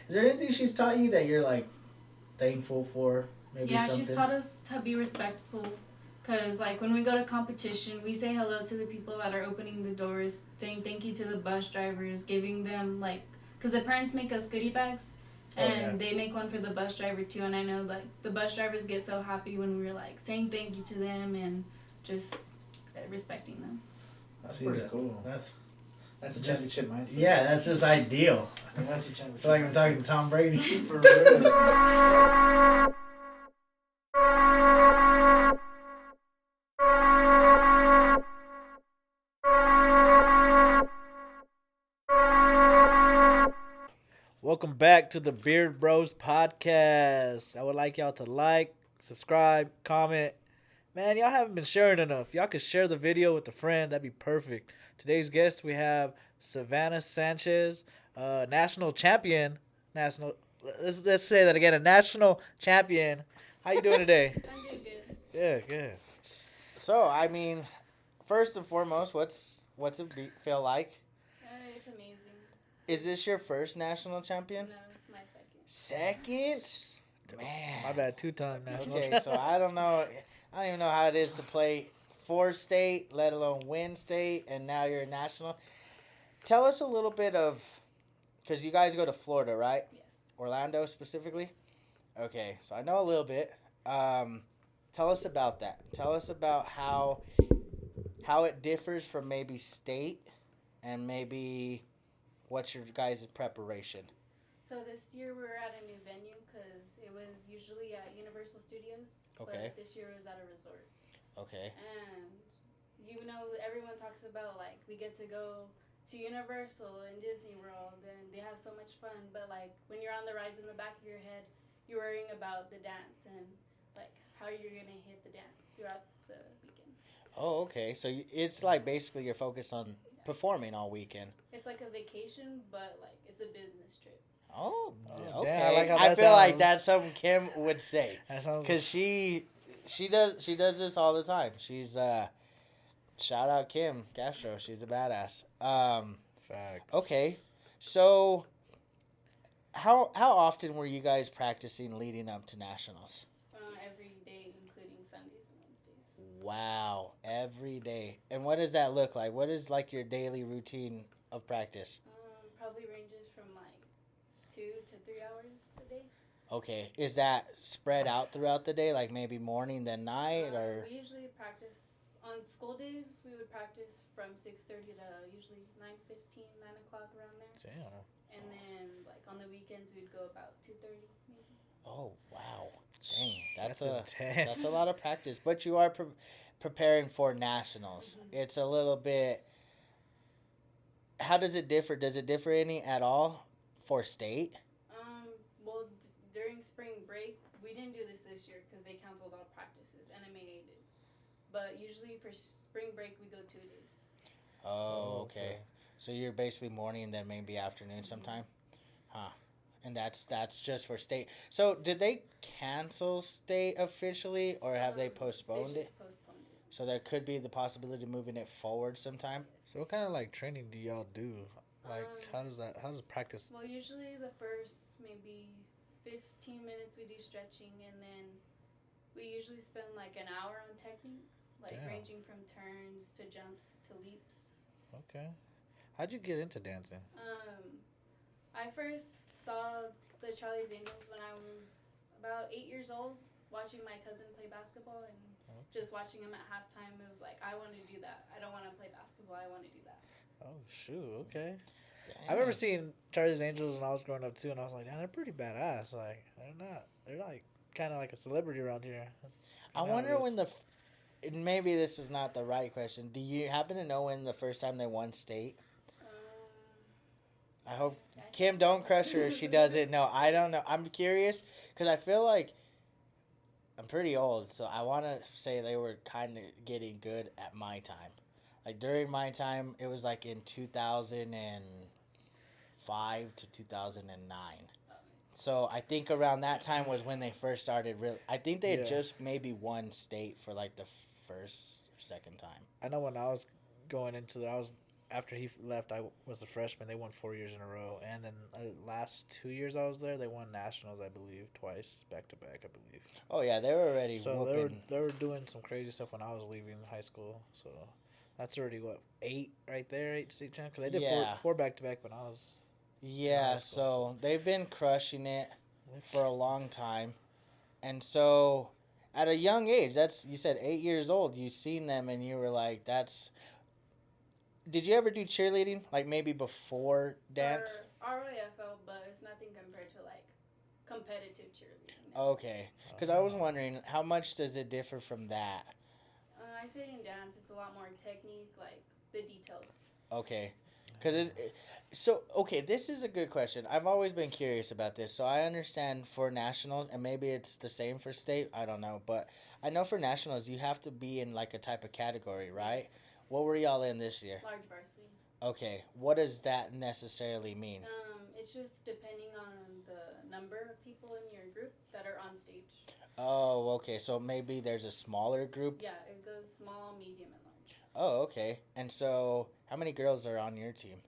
Is there anything she's taught you that you're like thankful for? Maybe Yeah, something. she's taught us to be respectful. Cause like when we go to competition, we say hello to the people that are opening the doors, saying thank you to the bus drivers, giving them like, cause the parents make us goodie bags, and they make one for the bus driver too. And I know like the bus drivers get so happy when we're like saying thank you to them and just respecting them. That's pretty cool. That's a championship mindset. Yeah, that's just ideal. Yeah, that's a championship. I feel like I'm talking to Tom Brady. For real. Welcome back to the Beard Bros podcast. I would like y'all to like, subscribe, comment. Man, y'all haven't been sharing enough. Y'all could share the video with a friend. That'd be perfect. Today's guest, we have Savannah Sanchez, national champion. Let's say that again. A national champion. How you doing today? I'm doing good. Good. So, I mean, first and foremost, what's it feel like? It's amazing. Is this your first national champion? No, it's my second. Second? Man. My bad. 2-time national Okay, so I don't even know how it is to play for state, let alone win state, and now you're a national. Tell us a little bit of, because you guys go to Florida, right? Yes. Orlando specifically? Okay, so I know a little bit. Tell us about that. Tell us about how it differs from maybe state and maybe what's your guys' preparation. So this year we're at a new venue because it was usually at Universal Studios. Okay. But this year it was at a resort. Okay. And everyone talks about like we get to go to Universal and Disney World and they have so much fun, but like when you're on the rides in the back of your head, you're worrying about the dance and like how you're gonna hit the dance throughout the weekend. Oh, okay. So it's like basically you're focused on performing all weekend. It's like a vacation, but like it's a business trip. Oh, okay. damn, I like how I that feel like sounds. that's something Kim would say That sounds. because she does this all the time. She's shout out Kim Castro. She's a badass. Facts. Okay, so how often were you guys practicing leading up to nationals? Every day, including Sundays and Wednesdays. Wow, every day. And what does that look like? What is like your daily routine of practice? Probably ranges from like 2 to 3 hours a day. Okay, is that spread out throughout the day, like maybe morning then night, or? We usually practice on school days. We would practice from 6:30 to usually 9:15, 9 o'clock around there. Damn. And then like on the weekends we'd go about 2:30 maybe. Oh wow, dang, that's intense. That's a lot of practice. But you are preparing for nationals. Mm-hmm. It's a little bit. How does it differ? Does it differ any at all for state? Well, during spring break, we didn't do this year because they canceled all practices. NMAA did. But usually for spring break, we go 2 days. Oh, okay. So you're basically morning and then maybe afternoon sometime? Huh. And that's just for state. So did they cancel state officially or have they postponed They it? just postponed it. So there could be the possibility of moving it forward sometime? So what kind of like training do y'all do? Like how does practice? Well, usually the first maybe 15 minutes we do stretching, and then we usually spend like an hour on technique, like Damn. ranging from turns to jumps to leaps. Okay. How'd you get into dancing? I first saw the Charlie's Angels when I was about 8 years old, watching my cousin play basketball and just watching him at halftime. It was like, I want to do that. I don't want to play basketball. I want to do that. Oh shoot, okay. Dang. I remember seeing Charlie's Angels when I was growing up too, and I was like, "Damn, they're pretty badass. Like, they're like kind of like a celebrity around here." I wonder when maybe this is not the right question. Do you happen to know when the first time they won state? I hope Kim don't crush her if she doesn't know. I don't know. I'm curious because I feel like I'm pretty old, so I want to say they were kind of getting good at my time. Like during my time, it was like in 2005 to 2009. So I think around that time was when they first started. I think they had just maybe won state for like the first or second time. I know when I was going into it, I was after he left, I was a freshman. They won 4 years in a row, and then last 2 years I was there, they won nationals, I believe, twice back to back, I believe. Oh yeah, they were already. So whooping. they were doing some crazy stuff when I was leaving high school. So that's already what 8 right there, 8 state champs. Because they did four back to back when I was. Yeah, so they've been crushing it for a long time, and so at a young age, you said 8 years old. You seen them, and you were like, "That's." Did you ever do cheerleading, like maybe before dance? ROFL, but it's nothing compared to like competitive cheerleading. Okay, because I was wondering how much does it differ from that? I say in dance, it's a lot more technique, like the details. Okay, because this is a good question. I've always been curious about this. So I understand for nationals, and maybe it's the same for state. I don't know, but I know for nationals you have to be in like a type of category, right? Yes. What were y'all in this year? Large varsity. Okay, what does that necessarily mean? It's just depending on the number of people in your group that are on stage. Oh, okay. So maybe there's a smaller group? Yeah, it goes small, medium, and large. Oh, okay. And so how many girls are on your team?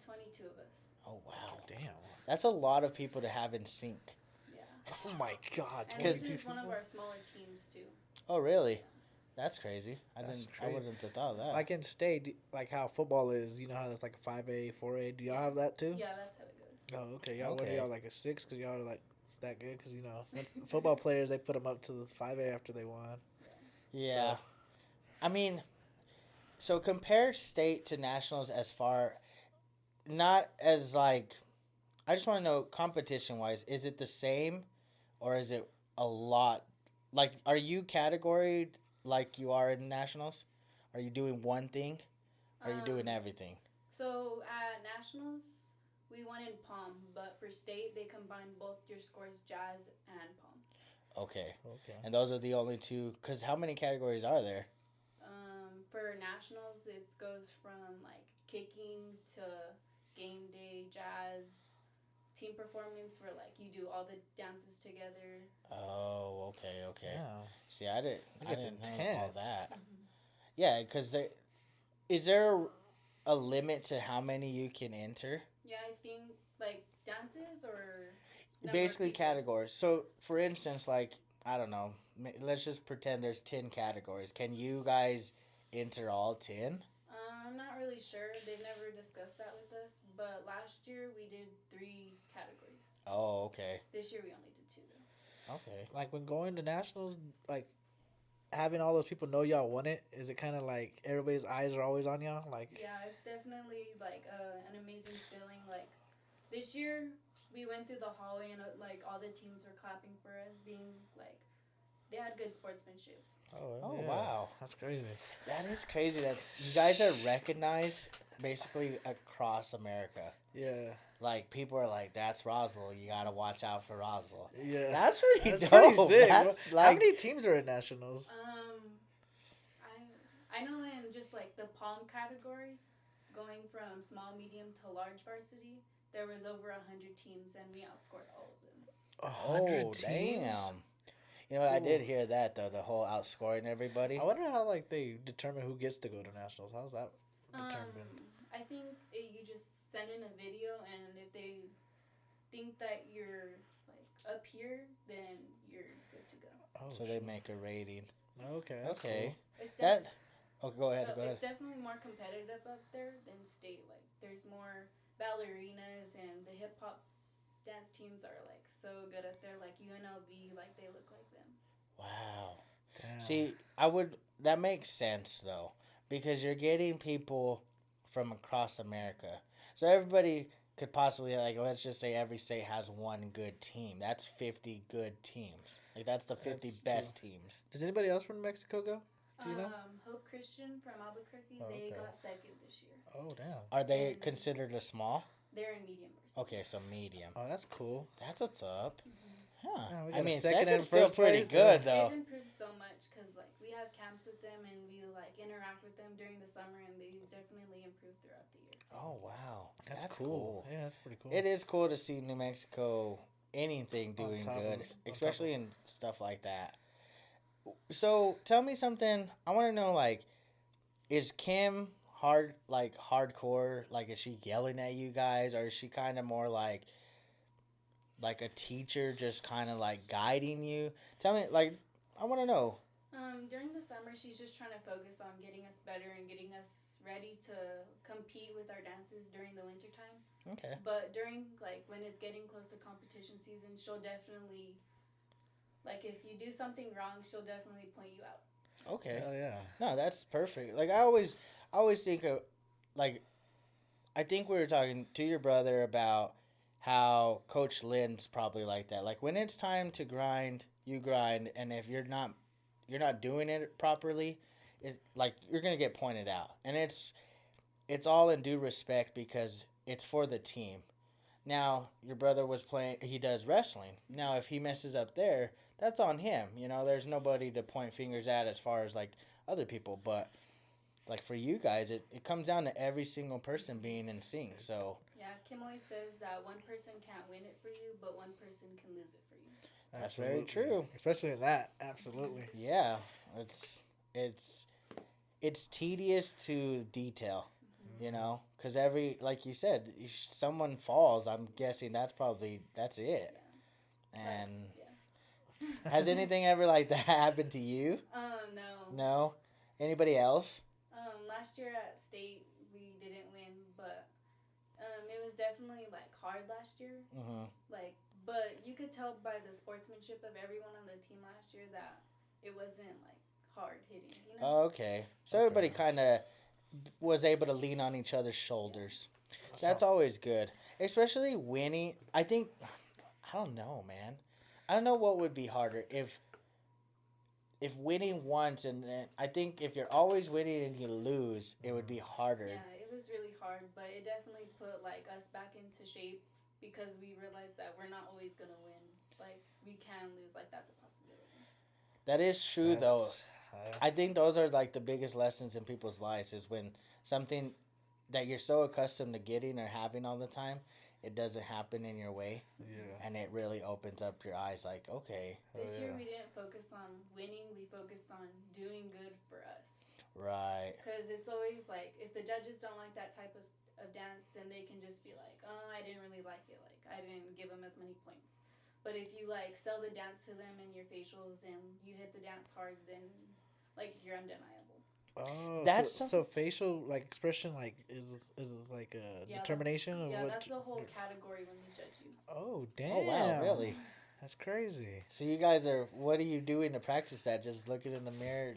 22 of us. Oh, wow. Damn. That's a lot of people to have in sync. Yeah. Oh, my God. And this is one of our smaller teams, too. Oh, really? That's crazy. I wouldn't have thought of that. Like in state, like how football is, you know how there's like a 5A, 4A. Do y'all have that too? Yeah, that's how it goes. Oh, okay. Y'all, what are y'all, like a 6? Because y'all are like that good? Because, you know, football players, they put them up to the 5A after they won. Yeah. So. I mean, so compare state to nationals as far, not as like, I just want to know competition-wise, is it the same or is it a lot? Like, are you categoried like you are in nationals? Are you doing one thing? Or are you doing everything? So at nationals, we won in Palm, but for state, they combine both your scores, jazz and Palm. Okay. And those are the only two, because how many categories are there? For nationals, it goes from like kicking to game day, jazz, team performance, where like you do all the dances together. Oh, okay. Yeah. See, I didn't know all that. Mm-hmm. Yeah, because is there a limit to how many you can enter? Yeah, I think like dances or basically categories. So, for instance, like I don't know, let's just pretend there's 10 categories. Can you guys enter all 10? I'm not really sure. They've never discussed that with us. But last year we did 3 categories. Oh, okay. This year we only did 2 though. Okay. Like when going to nationals, like having all those people know y'all won it, is it kind of like everybody's eyes are always on y'all? Like yeah, it's definitely like an amazing feeling. Like this year we went through the hallway and like all the teams were clapping for us, being like they had good sportsmanship. Oh yeah. Wow, that's crazy. That is crazy that you guys are recognized basically across America. Yeah. Like people are like, "That's Roswell. You gotta watch out for Roswell." Yeah. That's pretty dope. Pretty sick. That's like, how many teams are in nationals? I know in just like the Palm category, going from small, medium to large varsity, there was over 100 teams and we outscored all of them. Oh, damn. You know, I did hear that though, the whole outscoring everybody. I wonder how like they determine who gets to go to nationals. How's that determined? I think you just send in a video, and if they think that you're like up here, then you're good to go. Oh, so they make a rating. Okay. That's cool. Go ahead. It's definitely more competitive up there than state. Like there's more ballerinas, and the hip hop dance teams are like so good up there. Like UNLV, like they look like them. Wow. Damn. See, that makes sense though, because you're getting people from across America. So everybody could possibly, like, let's just say every state has one good team. That's 50 good teams. Like, that's the 50 best teams. Does anybody else from Mexico go? Do you know? Hope Christian from Albuquerque, they got second this year. Oh, damn. Are they considered a small? They're in medium varsity. Okay, so medium. Oh, that's cool. That's what's up. Mm-hmm. Huh. Yeah, I mean, second second's still pretty good, though. They've improved so much because, like, we have camps with them and we, like, interact with them during the summer, and they definitely improve throughout the year. Oh, wow. That's cool. Yeah, that's pretty cool. It is cool to see New Mexico, anything doing good, especially in stuff like that. So, tell me something. I want to know, like, is Kim hardcore? Like, is she yelling at you guys, or is she kind of more like a teacher, just kind of like guiding you? Tell me, like, I want to know. During the summer, she's just trying to focus on getting us better and getting us ready to compete with our dances during the winter time. Okay. But during, like, when it's getting close to competition season, she'll definitely, like, if you do something wrong, she'll definitely point you out. Okay. Hell yeah. No, that's perfect. Like, I always think of, like, I think we were talking to your brother about how Coach Lynn's probably like that. Like, when it's time to grind, you grind, and if you're not doing it properly, it, like, you're gonna get pointed out, and it's all in due respect because it's for the team. Now, your brother he does wrestling. Now, if he messes up there, that's on him. You know, there's nobody to point fingers at as far as, like, other people. But, like, for you guys, it comes down to every single person being in sync. So, Yeah, Kim always says that one person can't win it for you, but one person can lose it for you. that's very true. Especially in that. Absolutely. Yeah, it's tedious to detail. You know, because like you said, someone falls. I'm guessing that's it. And has anything ever like that happened to you? No. No. Anybody else? Last year at state we didn't win, but it was definitely like hard last year. Mm-hmm. Like, but you could tell by the sportsmanship of everyone on the team last year that it wasn't like hard hitting. You know? Okay. So everybody kind of was able to lean on each other's shoulders. That's always good, especially winning. I don't know, man. I don't know what would be harder if winning once, and then I think if you're always winning and you lose, it would be harder. Yeah, it was really hard, but it definitely put like us back into shape because we realized that we're not always gonna win. Like, we can lose. Like, that's a possibility. That is true, though. I think those are like the biggest lessons in people's lives is when something that you're so accustomed to getting or having all the time, it doesn't happen in your way. Yeah. And it really opens up your eyes like, okay. This year we didn't focus on winning, we focused on doing good for us. Right. Because it's always like, if the judges don't like that type of dance, then they can just be like, oh, I didn't really like it. Like, I didn't give them as many points. But if you, like, sell the dance to them in your facials and you hit the dance hard, then, like, you're undeniable. Oh, That's so facial like expression like is like a determination of what? That's the whole category when they judge you. Oh damn! Oh wow, really? That's crazy. So you guys what are you doing to practice that? Just looking in the mirror?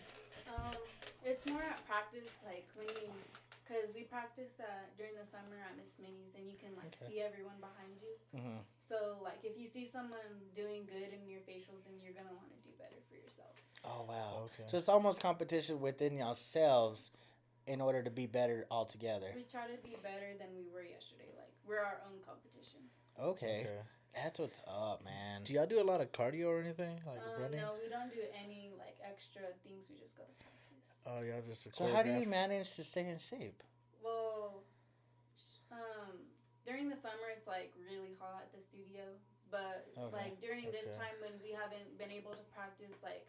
It's more at practice, like because we practice during the summer at Miss Minnie's, and you can like see everyone behind you. Mm-hmm. So like if you see someone doing good in your facials, then you're gonna want to do better for yourself. Oh wow! Okay. So it's almost competition within yourselves in order to be better altogether. We try to be better than we were yesterday. Like, we're our own competition. Okay. That's what's up, man. Do y'all do a lot of cardio or anything like running? No, we don't do any like extra things. We just go to practice. Oh, y'all just. So how do you manage to stay in shape? Well, during the summer it's like really hot at the studio, but like during this time when we haven't been able to practice, like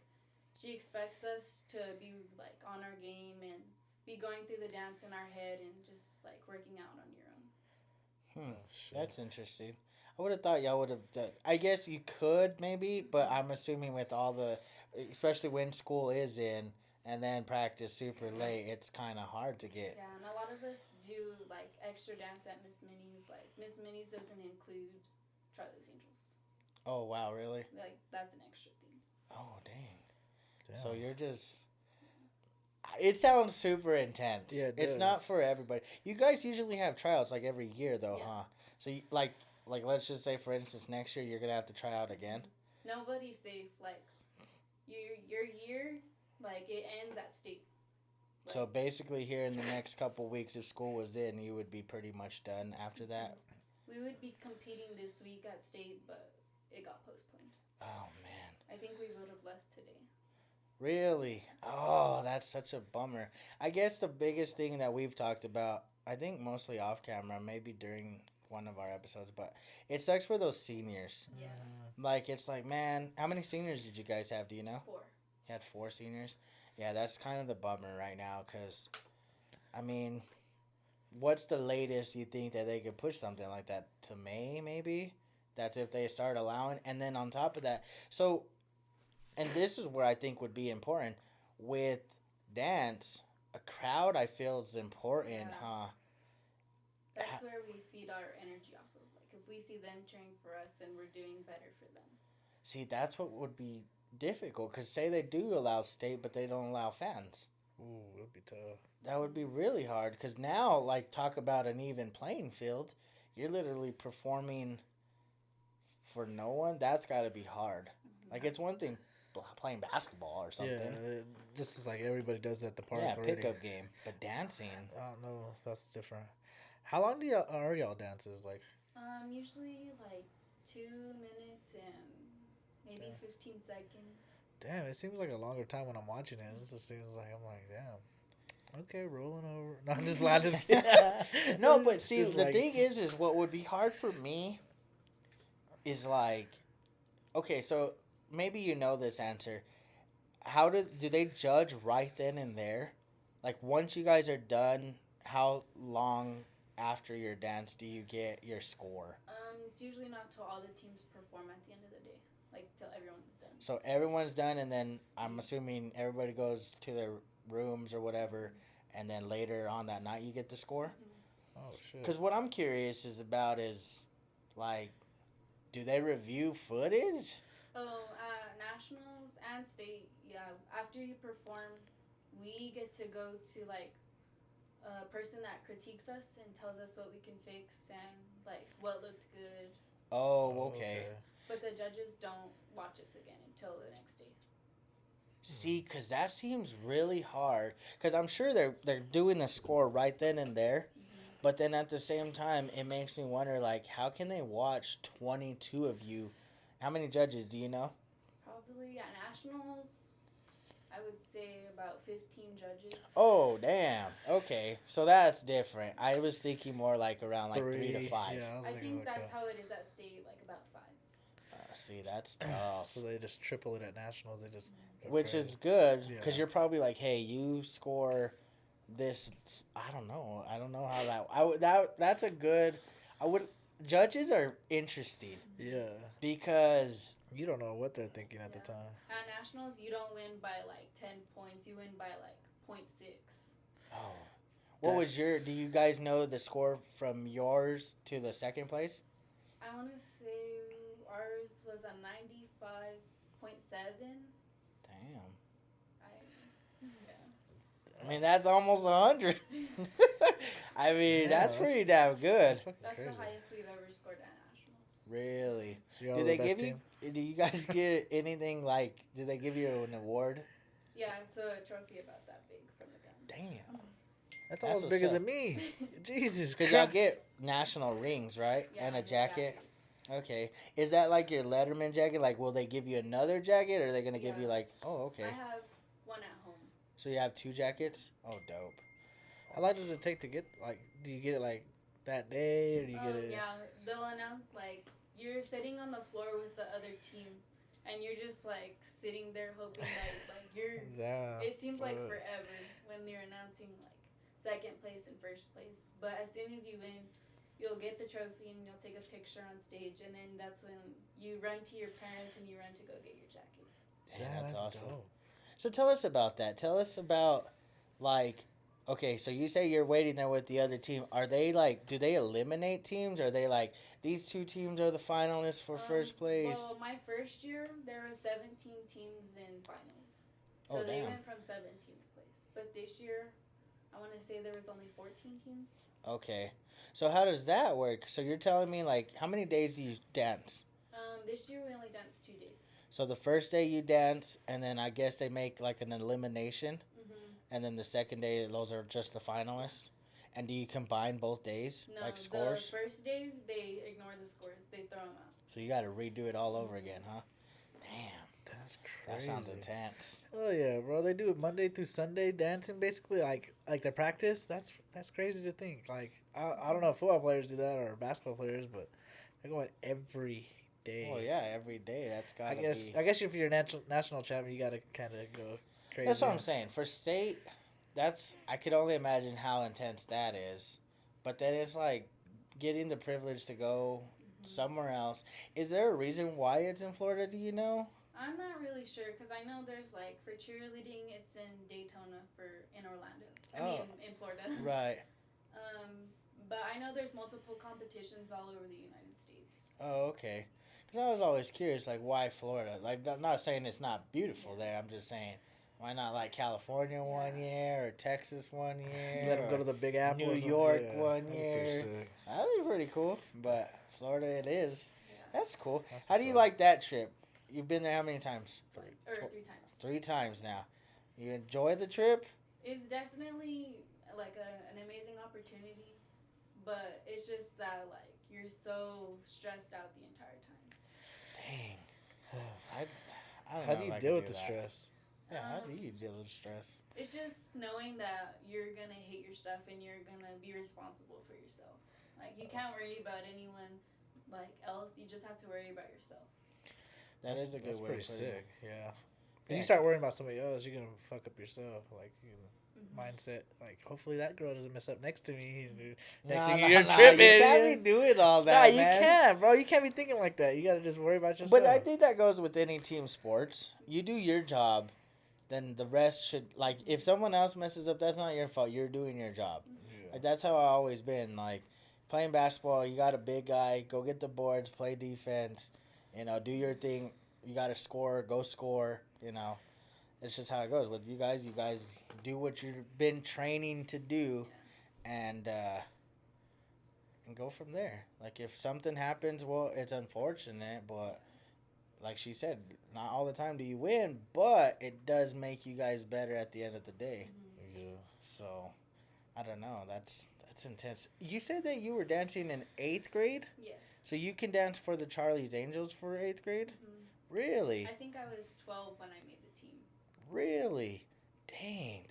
she expects us to be like on our game and be going through the dance in our head and just like working out on your own. That's interesting. I would have thought y'all would have done. I guess you could maybe, but I'm assuming with all the, especially when school is in and then practice super late, it's kind of hard to get. Yeah, and a lot of us do like extra dance at Miss Minnie's. Like, Miss Minnie's doesn't include Charlie's Angels. Oh wow, really? Like, that's an extra thing. Oh dang. So you're just. It sounds super intense. Yeah, it's not for everybody. You guys usually have tryouts like every year, though, huh? So you, like let's just say, for instance, next year you're gonna have to try out again. Nobody's safe. Like, your year, like, it ends at state. Like, so basically, here in the next couple weeks, if school was in, you would be pretty much done after that. We would be competing this week at state, but it got postponed. Oh man. I think we would have left today. Really? Oh, that's such a bummer. I guess the biggest thing that we've talked about, I think mostly off camera, maybe during one of our episodes, but it sucks for those seniors. Yeah. Like, it's like, man, how many seniors did you guys have? Do you know? 4. You had 4 seniors? Yeah, that's kind of the bummer right now because, I mean, what's the latest you think that they could push something like that to May? Maybe that's if they start allowing. And then on top of that, so and this is where I think would be important with dance. A crowd, I feel, is important, huh? That's where we feed our energy off of. Like, if we see them cheering for us, then we're doing better for them. See, that's what would be difficult. Because say they do allow state, but they don't allow fans. Ooh, that'd be tough. That would be really hard. Because now, like, talk about an even playing field. You're literally performing for no one. That's got to be hard. Mm-hmm. Like, it's one thing playing basketball or something. Yeah, just as like everybody does at the park. Yeah, already. pickup game. But dancing. I don't know. That's different. How long are y'all dances? Like, usually like 2 minutes and maybe 15 seconds. Damn, it seems like a longer time when I'm watching it. It just seems like I'm like, damn. Okay, rolling over. No, I'm just blind. Just kidding. No, but see, Just the like, thing is what would be hard for me is like, okay, so maybe you know this answer. How do they judge right then and there? Like, once you guys are done, how long after your dance do you get your score? It's usually not till all the teams perform at the end of the day, like till everyone's done. So everyone's done, and then I'm assuming everybody goes to their rooms or whatever, and then later on that night you get the score? Mm-hmm. Oh, shit. Because what I'm curious about is, like, do they review footage? Oh, nationals and state, yeah. After you perform, we get to go to, like, a person that critiques us and tells us what we can fix and, like, what looked good. Oh, okay. But the judges don't watch us again until the next day. See, because that seems really hard. Because I'm sure they're doing the score right then and there. Mm-hmm. But then at the same time, it makes me wonder, like, how can they watch 22 of you? How many judges do you know? Probably at nationals, I would say about 15 judges. Oh, damn. Okay. So that's different. I was thinking more like around like 3 to 5. Yeah, I think that's how it is at state, like about 5. See, that's tough. So they just triple it at nationals. They just Which crazy. is good because Yeah. you're probably like, hey, you score this. I don't know how that's a good. Judges are interesting. Yeah. Because you don't know what they're thinking at the time. At nationals, you don't win by like 10 points. You win by like 0.6. Oh. What was your? Do you guys know the score from yours to the second place? I want to say ours was a 95.7. Damn. Yeah. I mean, that's almost 100. I mean, that's pretty damn good. That's the highest we've ever scored at nationals. Really? So do they give you? Do you guys get anything like? Do they give you an award? Yeah, it's a trophy about that big from the ground. Damn. That's almost bigger than me. Jesus Christ. Because y'all get national rings, right? Yeah, and a jacket. jackets. Okay. Is that like your Letterman jacket? Like, will they give you another jacket, or are they going to give you like, oh, okay. I have one at home. So you have 2 jackets? Oh, dope. How long does it take to get, like, do you get it, like, that day, or do you get it? Yeah, they'll announce, like, you're sitting on the floor with the other team, and you're just, like, sitting there hoping that, like, you're... It seems like forever when they're announcing, like, second place and first place. But as soon as you win, you'll get the trophy and you'll take a picture on stage, and then that's when you run to your parents and you run to go get your jacket. Damn, that's awesome. Dope. So tell us about that. Tell us about, like, okay, so you say you're waiting there with the other team. Are they, like, do they eliminate teams? Are they, like, these 2 teams are the finalists for first place? Well, my first year, there were 17 teams in finals. So Oh, they damn. went from 17th place. But this year, I want to say there was only 14 teams. Okay. So how does that work? So you're telling me, like, how many days do you dance? This year we only danced 2 days. So the first day you dance, and then I guess they make, like, an elimination. Mm-hmm. And then the second day, those are just the finalists. And do you combine both days? No, like scores? the first day, they ignore the scores. They throw them out. So you got to redo it all over again, huh? Damn. That's That crazy. sounds intense. Oh yeah, bro. They do it Monday through Sunday dancing, basically like their practice. That's crazy to think. Like I don't know if football players do that or basketball players, but they're going every day. Oh yeah, every day. That's got to be. I guess if you're a national champion, you got to kind of go crazy. That's what I'm saying. For state, I could only imagine how intense that is. But then it's like getting the privilege to go somewhere else. Is there a reason why it's in Florida? Do you know? I'm not really sure because I know there's like for cheerleading, it's in Daytona in Orlando. I mean, in Florida. Right. But I know there's multiple competitions all over the United States. Oh, okay. Because I was always curious, like, why Florida? Like, I'm not saying it's not beautiful there. I'm just saying, why not like California one year or Texas one year? Let them go to the Big Apple. New York one year. That'd be pretty cool. But Florida, it is. Yeah. That's cool. How do you like that trip? You've been there how many times? 3 times. 3 times now. You enjoy the trip? It's definitely like an amazing opportunity, but it's just that like you're so stressed out the entire time. Dang. I don't know. How do you deal with the stress? Yeah, how do you deal with stress? It's just knowing that you're going to hate your stuff and you're going to be responsible for yourself. Like, you can't worry about anyone like else. You just have to worry about yourself. That's a good way. That's pretty sick, yeah. If you start worrying about somebody else, you're going to fuck up yourself. Like, mindset. Like, hopefully that girl doesn't mess up next to me. Next thing you're tripping. You can't be doing all that, you can't, bro. You can't be thinking like that. You got to just worry about yourself. But I think that goes with any team sports. You do your job, then the rest should, like, if someone else messes up, that's not your fault. You're doing your job. Yeah. Like, that's how I've always been. Like, playing basketball, you got a big guy, go get the boards, play defense, do your thing. You got to score, go score, It's just how it goes. With you guys do what you've been training to do, and go from there. Like, if something happens, well, it's unfortunate, but like she said, not all the time do you win, but it does make you guys better at the end of the day. Mm-hmm. Yeah. So, I don't know. That's intense. You said that you were dancing in 8th grade? Yes. So you can dance for the Charlie's Angels for 8th grade? Mm-hmm. Really? I think I was 12 when I made the team. Really? Dang,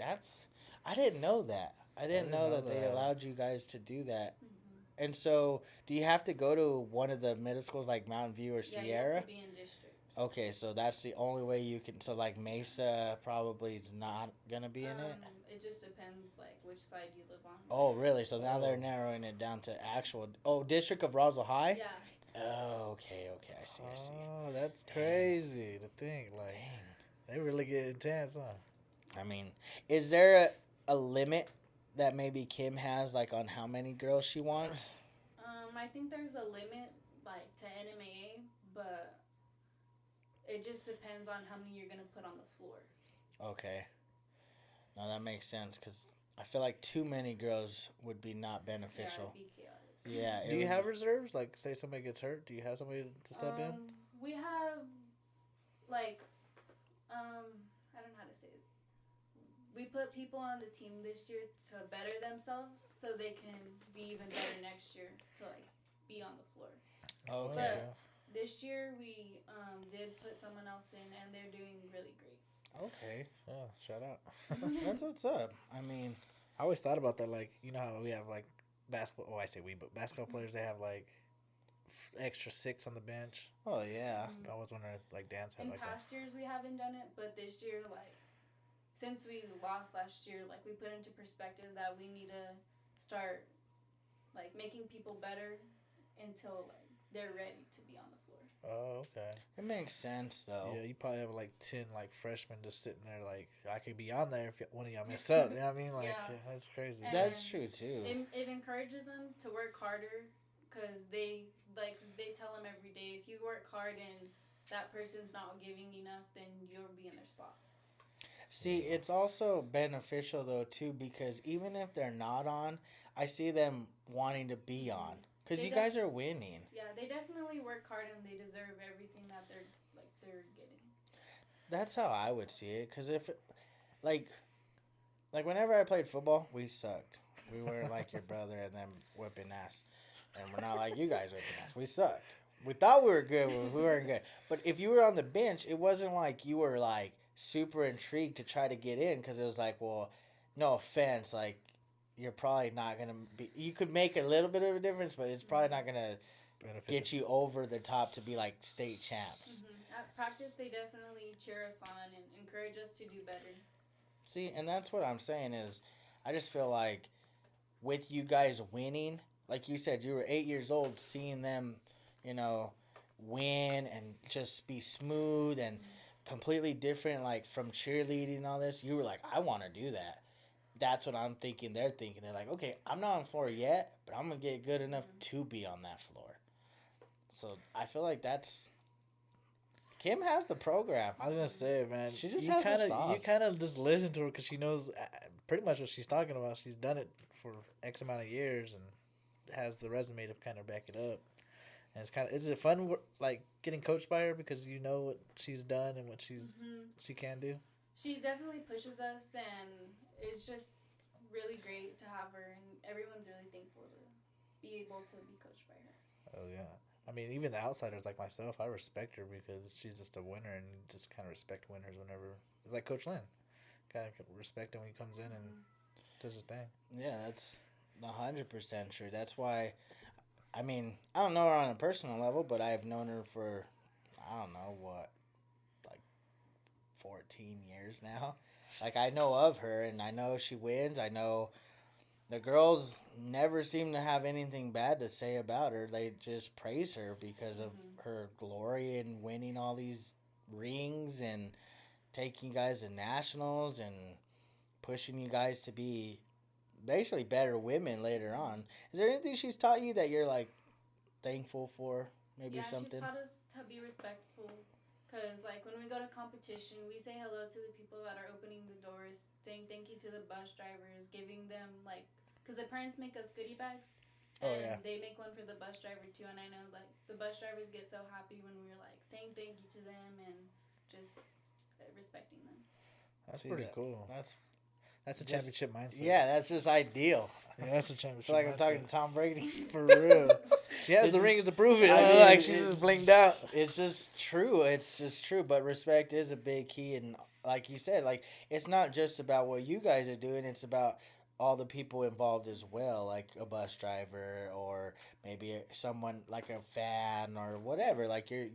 I didn't know that. I didn't know that they allowed you guys to do that. Mm-hmm. And so, do you have to go to one of the middle schools like Mountain View or Sierra? Yeah, you have to be in district. Okay, so that's the only way you can. So, like, Mesa probably is not going to be in it? It just depends, like, which side you live on. Oh, really? So now they're narrowing it down to actual... Oh, District of Roswell High? Yeah. Oh, okay, I see. Oh, that's crazy to think. Like, they really get intense, huh? I mean, is there a limit that maybe Kim has, like, on how many girls she wants? I think there's a limit, like, to NMAA, but it just depends on how many you're going to put on the floor. Okay. No, that makes sense, because I feel like too many girls would be not beneficial. Yeah, it'd be chaotic. Yeah. Do you have reserves? Like, say somebody gets hurt, do you have somebody to sub in? We have, like, I don't know how to say it. We put people on the team this year to better themselves so they can be even better next year to, like, be on the floor. Okay. But this year we did put someone else in, and they're doing really great. Okay. Oh, shout out. That's what's up. I mean, I always thought about that. Like, you know how we have, like, basketball. Oh, I say we, but basketball players, they have, like, extra 6 on the bench. Oh, yeah. I was wondering if, like, dance had, like, in past years we haven't done it, but this year, like, since we lost last year, like, we put into perspective that we need to start, like, making people better until, like, they're ready to be on the floor. Oh, okay. It makes sense, though. Yeah, you probably have, like, 10, like, freshmen just sitting there, like, I could be on there if one of y'all mess up. You know what I mean? Like, yeah, that's crazy. And that's true, too. It encourages them to work harder because they tell them every day, if you work hard and that person's not giving enough, then you'll be in their spot. See, it's also beneficial, though, too, because even if they're not on, I see them wanting to be on. Because you guys are winning. Yeah, they definitely work hard and they deserve everything that they're getting. That's how I would see it. Because if, like whenever I played football, we sucked. We were like your brother and them whipping ass. And we're not like you guys whipping ass. We sucked. We thought we were good, but we weren't good. But if you were on the bench, it wasn't like you were, like, super intrigued to try to get in. Because it was like, well, no offense, like, you're probably not going to be... You could make a little bit of a difference, but it's probably not going to get you over the top to be, like, state champs. Mm-hmm. At practice, they definitely cheer us on and encourage us to do better. See, and that's what I'm saying is, I just feel like with you guys winning, like you said, you were 8 years old, seeing them, you know, win and just be smooth and completely different, like from cheerleading and all this. You were like, I want to do that. That's what I'm thinking. They're thinking. They're like, okay, I'm not on the floor yet, but I'm gonna get good enough to be on that floor. So I feel like that's Kim has the program. I was gonna say, man, She just you has the kinda, sauce. You kind of just listen to her because she knows pretty much what she's talking about. She's done it for X amount of years and has the resume to kind of back it up. And it's kind of, is it fun like getting coached by her because you know what she's done and what she can do? She definitely pushes us, and it's just really great to have her, and everyone's really thankful to be able to be coached by her. Oh yeah. I mean, even the outsiders like myself, I respect her because she's just a winner, and you just kind of respect winners whenever. It's like Coach Lynn, kind of respect him when he comes in and does his thing. Yeah, that's 100% true. That's why, I mean, I don't know her on a personal level, but I've known her for, I don't know what, like 14 years now. Like, I know of her, and I know she wins. I know the girls never seem to have anything bad to say about her. They just praise her because of her glory in winning all these rings and taking you guys to nationals and pushing you guys to be basically better women later on. Is there anything she's taught you that you're like thankful for? Maybe something? She's taught us to be respectful. Because, like, when we go to competition, we say hello to the people that are opening the doors, saying thank you to the bus drivers, giving them, like, because the parents make us goodie bags. And they make one for the bus driver, too. And I know, like, the bus drivers get so happy when we're, like, saying thank you to them and just respecting them. That's pretty cool. That's a championship mindset. Yeah, that's just ideal. Yeah, that's a championship. I feel like I'm mindset. talking to Tom Brady. For real. She has the rings to prove it. I mean, Like she's just blinked out. It's just true. It's just true. But respect is a big key, and like you said, like it's not just about what you guys are doing. It's about all the people involved as well, like a bus driver or maybe someone like a fan or whatever. Like you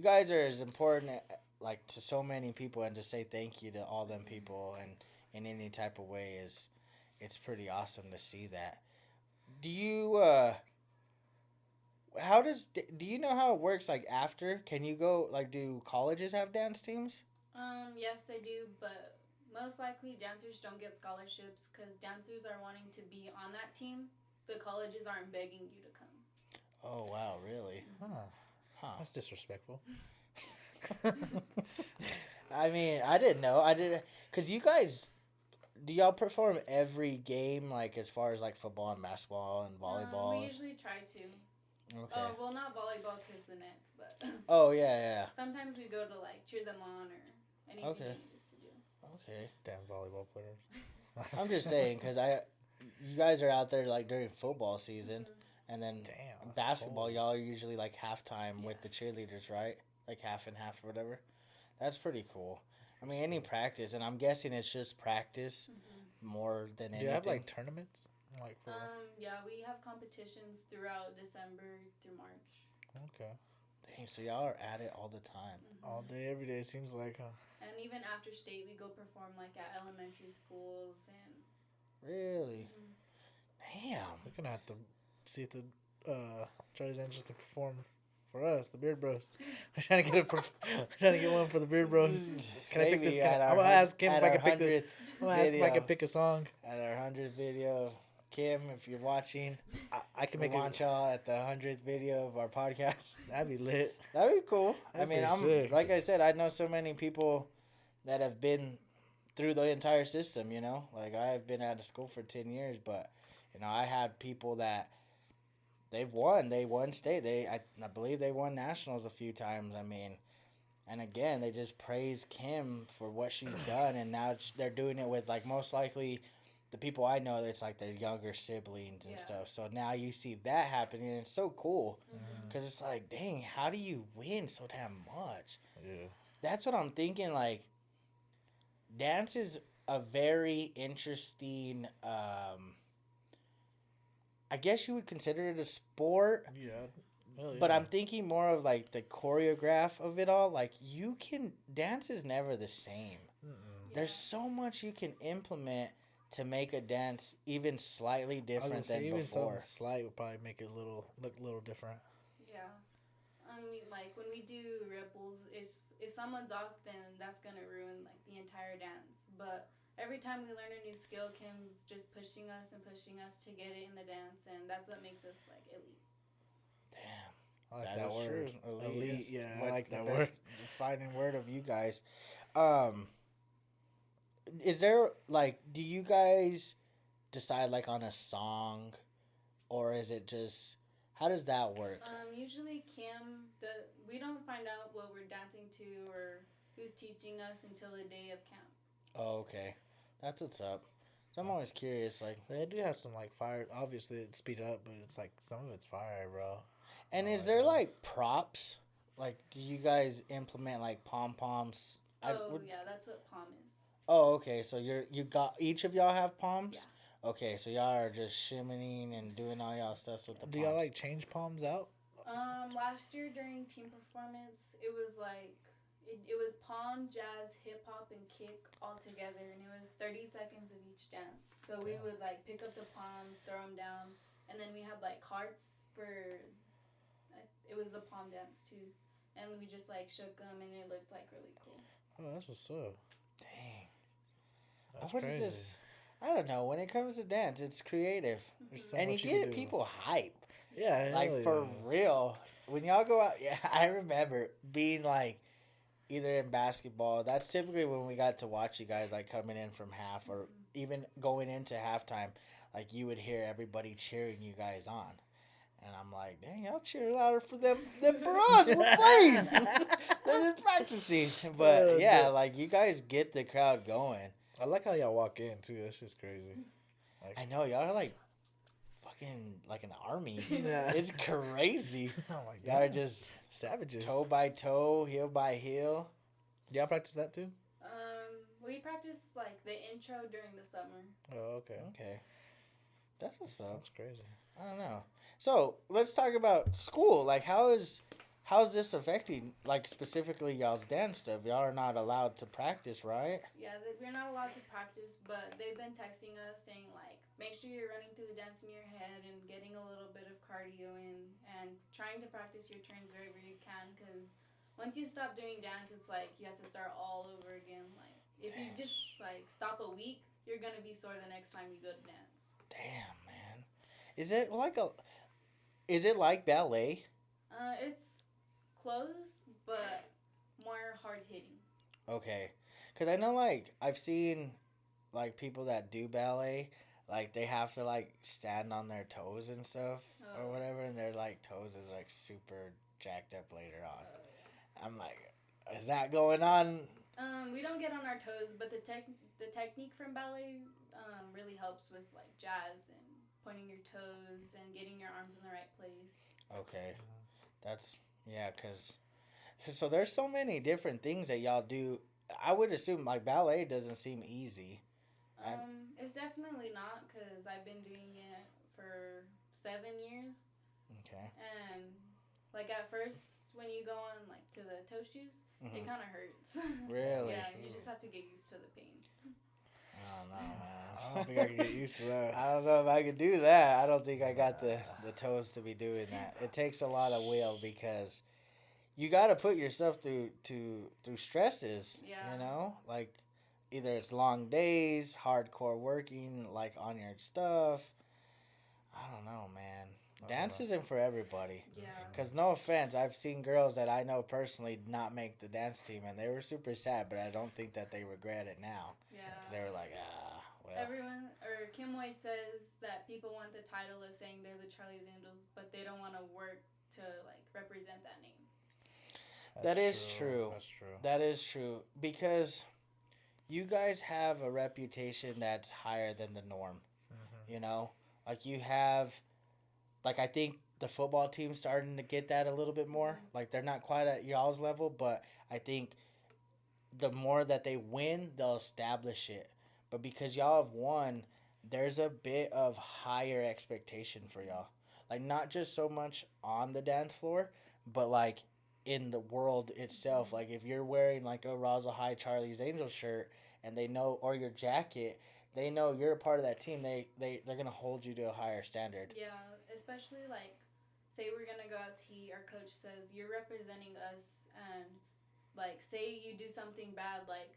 guys are as important like to so many people, and to say thank you to all them people and in any type of way is, it's pretty awesome to see that. Do you do you know how it works, like after? Can you go, like, do colleges have dance teams? Yes, they do, but most likely dancers don't get scholarships because dancers are wanting to be on that team. The colleges aren't begging you to come. Oh, wow, really? Huh. That's disrespectful. I mean, I didn't know. Because you guys, do y'all perform every game, like as far as like football and basketball and volleyball? We usually try to. Okay. Oh, well, not volleyball because the nets, but. Oh, yeah. Sometimes we go to, like, cheer them on or anything we used to do. Okay. Damn volleyball players. I'm just saying, because you guys are out there, like, during football season, and then basketball, cold. Y'all are usually, like, halftime with the cheerleaders, right? Like, half and half or whatever. That's pretty cool. I mean, any practice, and I'm guessing it's just practice more than anything. Do you have, like, tournaments? Like yeah, we have competitions throughout December through March. Okay. Dang, so y'all are at it all the time. All day, every day, seems like, huh? And even after state, we go perform, like, at elementary schools and... Really? Damn. We're gonna have to see if the Charlie's Angels can perform for us, the Beard Bros. We're trying to get one for the Beard Bros. Can I pick this? I'm gonna ask Kim if I can pick the. I'm gonna ask if I can pick a song. At our 100th video, Kim, if you're watching, I can make it. Y'all at the 100th video of our podcast. That'd be lit. That'd be cool. That'd I'm sick. Like I said, I know so many people that have been through the entire system. You know, like I've been out of school for 10 years, but you know, I had people that. They won state. I believe they won nationals a few times. I mean, and again, they just praise Kim for what she's done, and now they're doing it with, like, most likely the people I know, it's like their younger siblings and stuff. So now you see that happening, and it's so cool because it's like, dang, how do you win so damn much? Yeah, that's what I'm thinking. Like, dance is a very interesting. I guess you would consider it a sport. Yeah. But I'm thinking more of, like, the choreograph of it all. Like, dance is never the same. There's so much you can implement to make a dance even slightly different than even before. something slight would probably make it look a little different. Yeah. I mean, like, when we do ripples, if someone's off, then that's going to ruin, like, the entire dance. But every time we learn a new skill, Kim's just pushing us to get it in the dance, and that's what makes us, like, elite. Damn. I like That that is word. true. Elite, yeah, I what like the that best word. defining word of you guys. Is there, like, do you guys decide, like, on a song, or is it just, how does that work? Usually we don't find out what we're dancing to or who's teaching us until the day of camp. Oh, okay. That's what's up. So I'm always curious, like, They do have some like fire. Obviously, it's speed up, but it's like some of it's fire, bro. and Oh is my there, God. like, props? Like, do you guys implement, like, pom-poms? Yeah, that's what palm is. Oh, okay. So you got, each of y'all have palms? Yeah. Okay, so y'all are just shimmying and doing all y'all stuff with the palms. Do y'all like change palms out? Last year during team performance, it was like it was palm, jazz, hip hop, and kick all together, and it was 30 seconds of each dance. So we would like pick up the palms, throw them down, and then we had like carts for. It was the palm dance too, and we just like shook them, and it looked like really cool. Oh, that's what's up. Dang. That's What is crazy. this? I don't know. When it comes to dance, it's creative. There's so And you much you can get do. people hype. Yeah, Like, hell for yeah. real. When y'all go out, yeah, I remember being like, either in basketball, that's typically when we got to watch you guys, like, coming in from half or even going into halftime. Like, you would hear everybody cheering you guys on. And I'm like, dang, y'all cheer louder for them than for us. We're playing. They're just practicing. But, yeah, like, you guys get the crowd going. I like how y'all walk in too. That's just crazy. Like, I know, y'all are like fucking like an army. Yeah. It's crazy. oh my Y'all are God. just Savages. toe by toe, heel by heel. Y'all practice that too? We practiced like the intro during the summer. Oh, okay. Okay. That's what's up. That's crazy. I don't know. So let's talk about school. Like, how's this affecting, like, specifically y'all's dance stuff? Y'all are not allowed to practice, right? Yeah, we're not allowed to practice, but they've been texting us saying, like, make sure you're running through the dance in your head and getting a little bit of cardio in and trying to practice your turns wherever you can, because once you stop doing dance, it's like you have to start all over again. Like, if you just, like, stop a week, you're going to be sore the next time you go to dance. Damn, man. Is it like ballet? It's close, but more hard-hitting. Okay. Because I know, like, I've seen, like, people that do ballet, like, they have to, like, stand on their toes and stuff or whatever, and their, like, toes is, like, super jacked up later on. I'm like, is that going on? We don't get on our toes, but the technique from ballet really helps with, like, jazz and pointing your toes and getting your arms in the right place. Okay. That's, yeah, because so there's so many different things that y'all do. I would assume, like, ballet doesn't seem easy. It's definitely not, because I've been doing it for 7 years. Okay. And, like, at first, when you go on, like, to the toe shoes, it kind of hurts. Really? Yeah, you just have to get used to the pain. I don't know, man. I don't think I can get used to that. I don't know if I could do that. I don't think I got the toes to be doing that. It takes a lot of will because you got to put yourself through stresses. Yeah. You know, like either it's long days, hardcore working, like on your stuff. I don't know, man. Dance isn't for everybody. Yeah. Because no offense, I've seen girls that I know personally not make the dance team, and they were super sad, but I don't think that they regret it now. Yeah. Because they were like, well. Everyone, or Kim always says that people want the title of saying they're the Charlie's Angels, but they don't want to work to, like, represent that name. That is true. That's true. That is true. Because you guys have a reputation that's higher than the norm. Mm-hmm. You know? Like, you have... Like, I think the football team's starting to get that a little bit more. Like, they're not quite at y'all's level, but I think the more that they win, they'll establish it. But because y'all have won, there's a bit of higher expectation for y'all. Like, not just so much on the dance floor, but, like, in the world itself. Like, if you're wearing, like, a Razzle High Charlie's Angels shirt and they know, or your jacket, they know you're a part of that team. They're gonna hold you to a higher standard. Yeah, especially like, say we're gonna go out to eat. Our coach says you're representing us, and like, say you do something bad, like,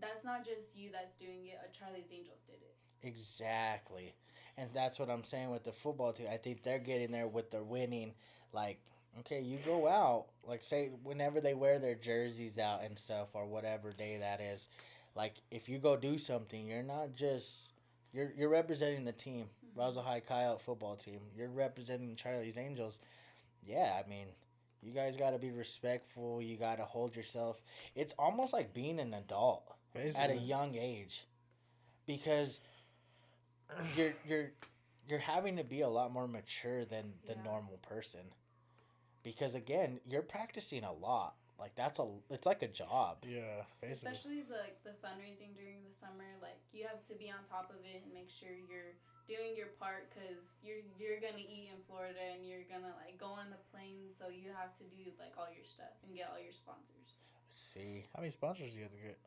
that's not just you that's doing it. Charlie's Angels did it. Exactly, and that's what I'm saying with the football team. I think they're getting there with the winning. Like, okay, you go out, like, say whenever they wear their jerseys out and stuff, or whatever day that is. Like, if you go do something, you're not just you're representing the team, Roswell High Coyote football team. You're representing Charlie's Angels. Yeah, I mean, you guys got to be respectful. You got to hold yourself. It's almost like being an adult at a young age, because you're having to be a lot more mature than the normal person, because again, you're practicing a lot. Like, it's like a job. Yeah, basically. Especially the fundraising during the summer, like, you have to be on top of it and make sure you're doing your part, because you're gonna eat in Florida and you're gonna like go on the plane, so you have to do like all your stuff and get all your sponsors. See, how many sponsors do you have to get?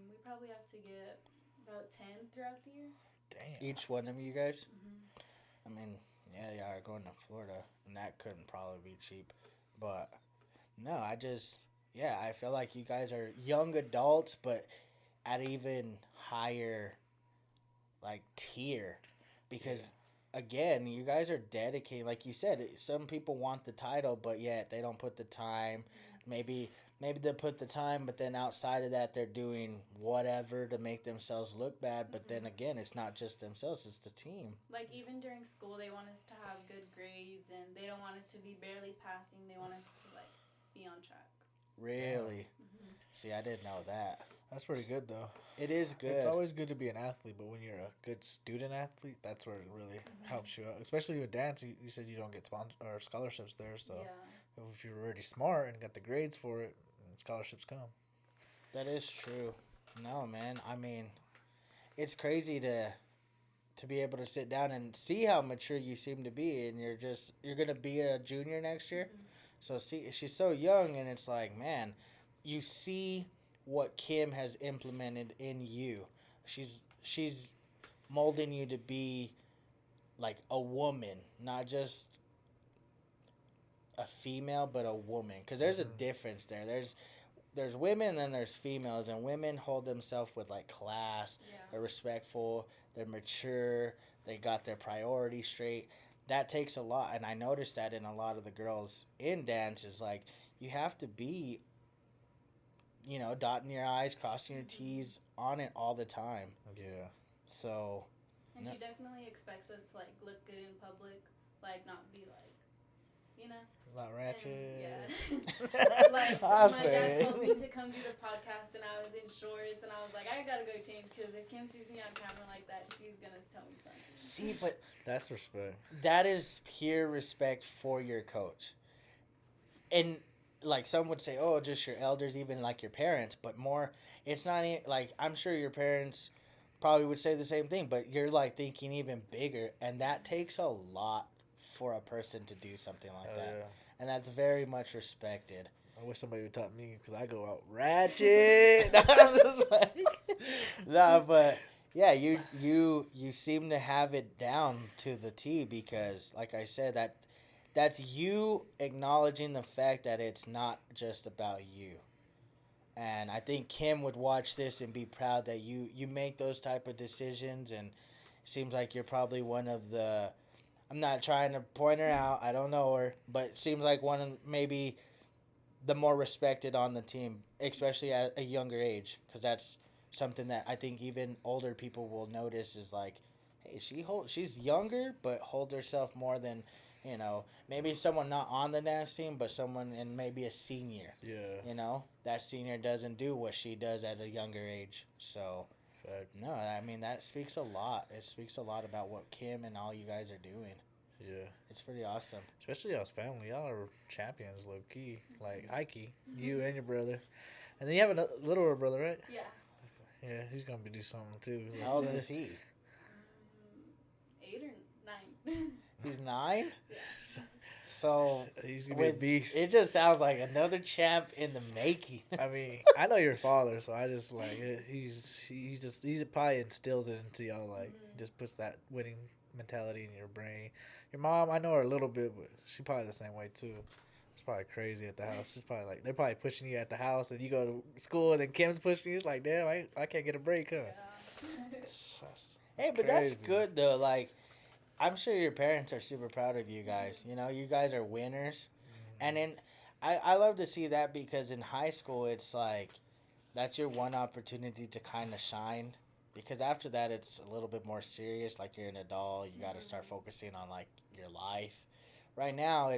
We probably have to get about 10 throughout the year. Damn. Each one of you guys? Mm-hmm. I mean, yeah, you are going to Florida, and that couldn't probably be cheap. But, no, I feel like you guys are young adults, but at even higher, like, tier. Because, again, you guys are dedicated. Like you said, some people want the title, but yet they don't put the time. Maybe they put the time, but then outside of that, they're doing whatever to make themselves look bad. But then again, it's not just themselves; it's the team. Like, even during school, they want us to have good grades, and they don't want us to be barely passing. They want us to like be on track. Really? Mm-hmm. See, I didn't know that. That's pretty good, though. It is good. It's always good to be an athlete, but when you're a good student athlete, that's where it really helps you out. Especially with dance, you said you don't get or scholarships there, so if you're already smart and got the grades for it, scholarships come. That is true. No, man. I mean, it's crazy to be able to sit down and see how mature you seem to be, and you're gonna be a junior next year. Mm-hmm. So see, she's so young, and it's like, man, you see what Kim has implemented in you. She's molding you to be like a woman, not just a female, but a woman. Because there's a difference there. There's women and then there's females, and women hold themselves with like class. They're respectful, they're mature, they got their priorities straight. That takes a lot, and I noticed that in a lot of the girls in dance is like, you have to be, dotting your I's, crossing your T's, on it all the time. Yeah. So. And she definitely expects us to like look good in public, like not be like, Not ratchet. And, like, my dad told me to come do the podcast, and I was in shorts, and I was like, I gotta go change, because if Kim sees me on camera like that, she's gonna tell me something. See, but that's respect. That is pure respect for your coach. And like, some would say, oh, just your elders, even like your parents, but more, it's not like, I'm sure your parents probably would say the same thing, but you're like thinking even bigger, and that takes a lot for a person to do something like that. Yeah. And that's very much respected. I wish somebody would taught me, because I go out ratchet. I'm just like... Nah, but yeah, you seem to have it down to the T, because like I said, that's you acknowledging the fact that it's not just about you. And I think Kim would watch this and be proud that you make those type of decisions, and it seems like you're probably one of the, I'm not trying to point her out, I don't know her, but it seems like one of maybe the more respected on the team, especially at a younger age, because that's something that I think even older people will notice is like, hey, she's younger, but hold herself more than, maybe someone not on the dance team, but someone in maybe a senior. Yeah. That senior doesn't do what she does at a younger age. So, facts. No, I mean, that speaks a lot. It speaks a lot about what Kim and all you guys are doing. Yeah. It's pretty awesome. Especially y'all's family. Y'all are champions, low key. Like, Ike, you and your brother. And then you have a littler brother, right? Yeah. Yeah, he's going to do something, too. How old is he? 8 or 9. He's 9? Yeah. So He's gonna be a beast. it just sounds like another champ in the making. I mean, I know your father, so I just like he probably instills it into y'all, like just puts that winning mentality in your brain. Your mom, I know her a little bit, but she probably the same way too. It's probably crazy at the house. She's probably like they're probably pushing you at the house, and you go to school, and then Kim's pushing you. It's like, damn, I can't get a break, huh? Yeah. Hey, but that's good though. Like, I'm sure your parents are super proud of you guys. You know, you guys are winners, and then I love to see that because in high school it's like that's your one opportunity to kind of shine. Because after that, it's a little bit more serious. Like you're an adult, you got to start focusing on like your life. Right now,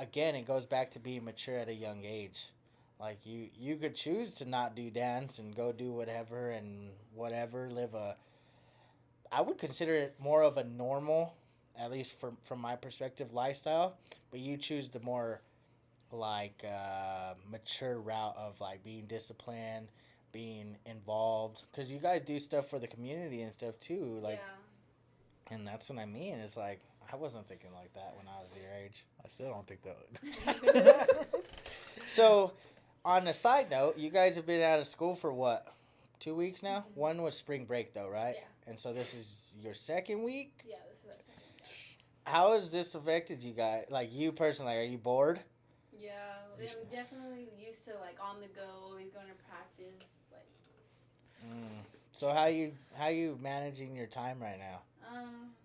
again, it goes back to being mature at a young age. Like you could choose to not do dance and go do whatever and whatever, I would consider it more of a normal, at least from my perspective, lifestyle. But you choose the more like mature route of like being disciplined, being involved, because you guys do stuff for the community and stuff too. Like, and that's what I mean. It's like I wasn't thinking like that when I was your age. I still don't think that. So, on a side note, you guys have been out of school for what? 2 weeks now? Mm-hmm. One was spring break though, right? Yeah. And so this is your second week? Yeah, this is our second. How has this affected you guys? Like you personally, are you bored? Yeah, I'm definitely used to like on the go, always going to practice. Like. So how you managing your time right now?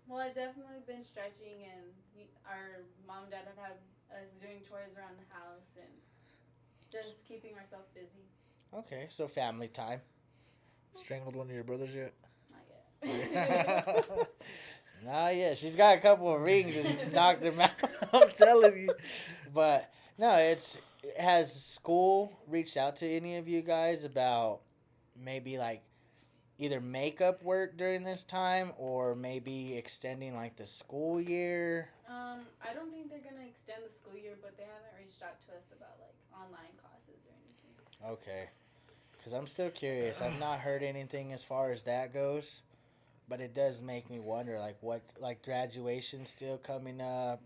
Well, I've definitely been stretching, and our mom and dad have had us doing chores around the house and just keeping ourselves busy. Okay, so family time. Strangled one of your brothers yet? Not yet. Nah, yeah, she's got a couple of rings and knocked them out. I'm telling you. But no, has school reached out to any of you guys about maybe like either makeup work during this time or maybe extending like the school year? I don't think they're gonna extend the school year, but they haven't reached out to us about like online classes or anything. Okay, because I'm still curious. I've not heard anything as far as that goes, but it does make me wonder like graduation still coming up.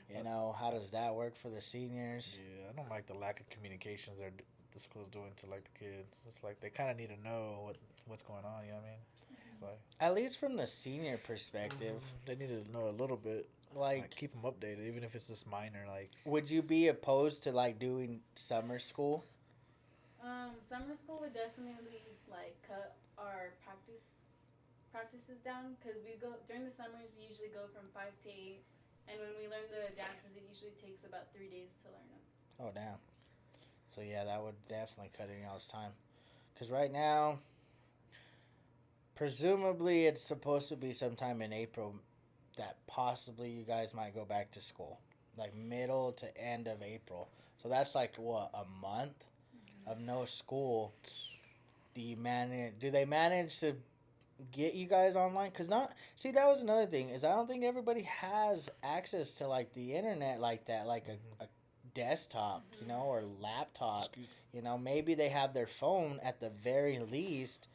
You know, how does that work for the seniors? Yeah, I don't like the lack of communications the school's doing to like the kids. It's like they kind of need to know what's going on. You know what I mean? It's like At least from the senior perspective, they need to know a little bit. like Keep them updated, even if it's just minor. Like, would you be opposed to like doing summer school? Summer school would definitely like cut our practices down because we go during the summers. We usually go from 5 to 8, and when we learn the dances, it usually takes about 3 days to learn them. Oh damn! So yeah, that would definitely cut in y'all's time, because right now, presumably it's supposed to be sometime in April that possibly you guys might go back to school, like middle to end of April. So that's like what, a month of no school. Do they manage to get you guys online? Because that was another thing, is I don't think everybody has access to like the internet like that, like a desktop, you know, or laptop. You know, maybe they have their phone at the very least,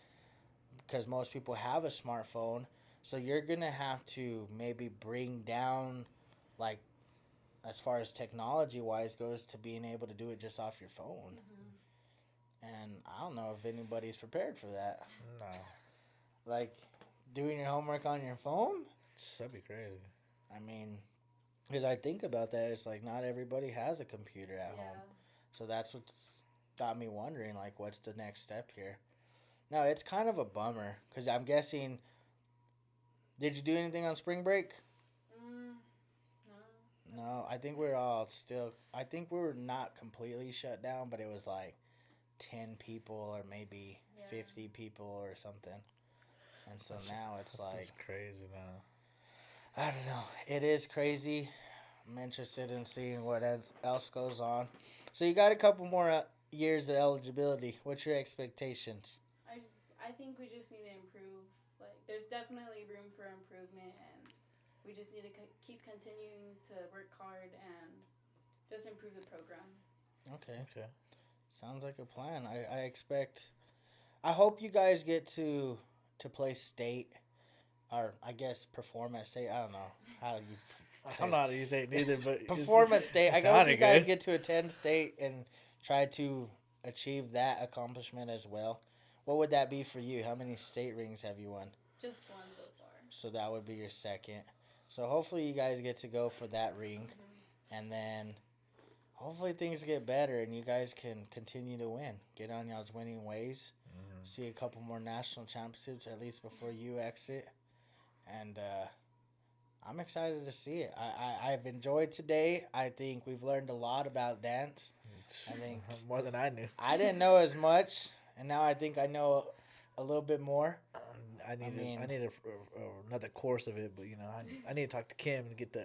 because most people have a smartphone. So you're gonna have to maybe bring down, like, as far as technology wise goes, to being able to do it just off your phone. And I don't know if anybody's prepared for that. no, Like, doing your homework on your phone? that'd be crazy. I mean, because I think about that, it's like not everybody has a computer at home. So that's what's got me wondering, like, what's the next step here? No, it's kind of a bummer, because I'm guessing, did you do anything on spring break? No. No, I think I think we were not completely shut down, but it was like 10 people or maybe 50 people or something. And so now it's like... It's crazy now. I don't know. It is crazy. I'm interested in seeing what else goes on. So you got a couple more years of eligibility. What's your expectations? I think we just need to improve. Like, there's definitely room for improvement, and we just need to keep continuing to work hard and just improve the program. Okay. Sounds like a plan. I hope you guys get to play state, or I guess perform at state. I don't know. I'm not a state neither, but perform at state. I hope sounded you guys good. get to attend state and try to achieve that accomplishment as well. What would that be for you? How many state rings have you won? Just one so far. So that would be your second. So hopefully you guys get to go for that ring. And then hopefully things get better and you guys can continue to win. Get on y'all's winning ways. See a couple more national championships at least before you exit. And I'm excited to see it. I've enjoyed today. I think we've learned a lot about dance. I think more than I knew. I didn't know as much, and now I think I know a little bit more. I need another course of it, but I need to talk to Kim and get the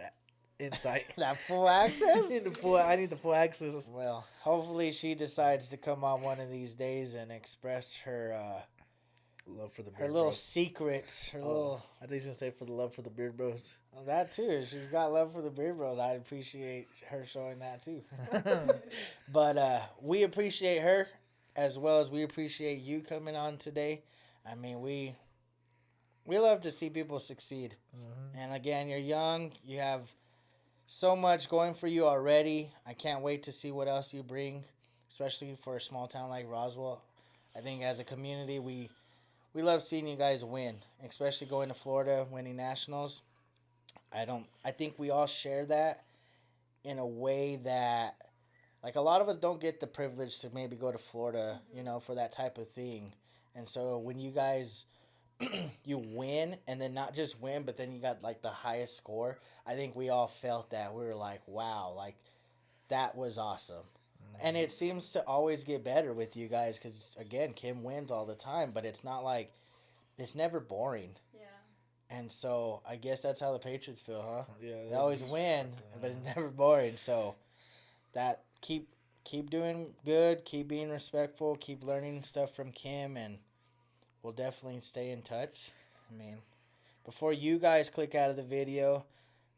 insight. That full access? I need the full access. Well, hopefully she decides to come on one of these days and express her love for the her Beard little Bros. secrets. Her little I think he's gonna say for the love for the Beard Bros. well, that too. She's got love for the Beard Bros. I'd appreciate her showing that too. But we appreciate her as well as we appreciate you coming on today. I mean, we love to see people succeed. And again, you're young. You have so much going for you already. I can't wait to see what else you bring, especially for a small town like Roswell. I think as a community, we love seeing you guys win, especially going to Florida, winning nationals. I think we all share that in a way that, like, a lot of us don't get the privilege to maybe go to Florida, for that type of thing. And so when you guys you win, and then not just win, but then you got like the highest score, I think we all felt that. We were like, wow, like that was awesome. And it seems to always get better with you guys because, again, Kim wins all the time, but it's not like, it's never boring. Yeah. And so I guess that's how the Patriots feel, huh? Yeah, They always win, but it's never boring. So that keep doing good, keep being respectful, keep learning stuff from Kim, and we'll definitely stay in touch. I mean, before you guys click out of the video,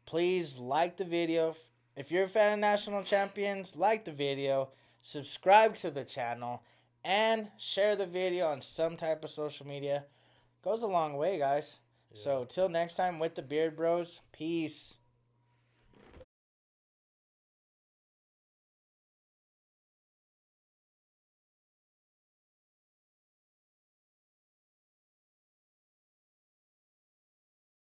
please like the video. If you're a fan of National Champions, like the video, subscribe to the channel, and share the video on some type of social media. Goes a long way, guys. Yeah. So, till next time with the Beard Bros, peace.